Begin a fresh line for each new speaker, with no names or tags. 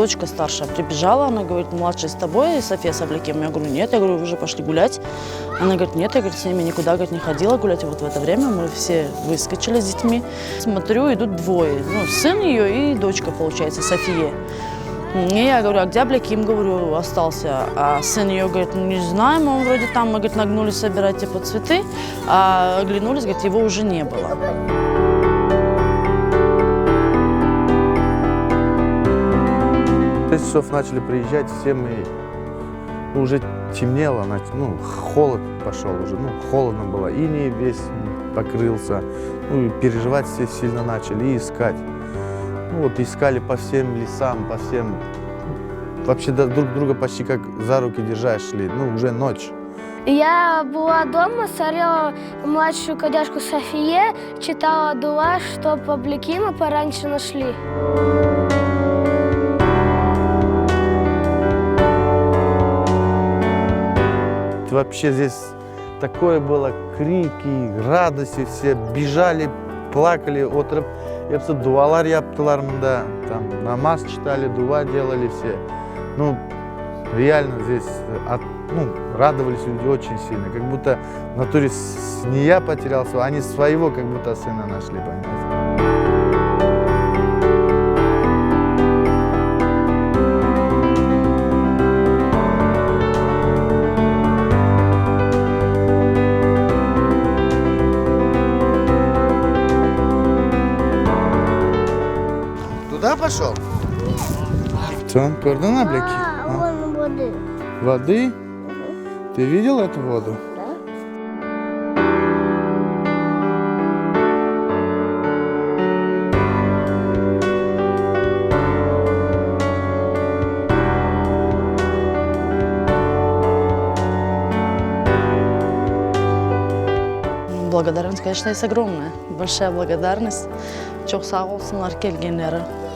дочка старшая прибежала, она говорит, младшая с тобой, София с Аблякем? Я говорю, нет, я говорю, вы же пошли гулять. Она говорит, нет, я говорит, с ними никуда говорит, не ходила гулять. И вот в это время мы все выскочили с детьми. Смотрю, идут двое, ну, сын ее и дочка, получается, София. И я говорю, а где Абляким, говорю, остался? А сын ее говорит, ну не знаем, он вроде там, мы, говорит, нагнулись собирать типа цветы, а оглянулись, говорит, его уже не было.
В 6 часов начали приезжать, все мы, уже темнело, ну, холод пошел уже, ну, холодно было, иней весь покрылся, ну, и переживать все сильно начали и искать. Ну, вот искали по всем лесам, по всем, вообще друг друга почти как за руки держась шли, ну, уже ночь.
Я была дома, смотрела младшую кадяшку Софие, читала дуа, что Аблякима пораньше нашли.
Вообще здесь такое было, крики, радости, все бежали, плакали, отырып, дуалар яптылар мында, там намаз читали, дуа делали все. Ну, реально здесь, радовались люди очень сильно, как будто в натуре не я потерялся, они своего как будто сына нашли, понимаете.
Туда пошел?
Что, көрдің Абляки?
Вон воды.
Воды? Ты видел эту воду?
Благодарность, конечно, есть огромная. Большая благодарность. Çok sağ olsunlar kelgenleri.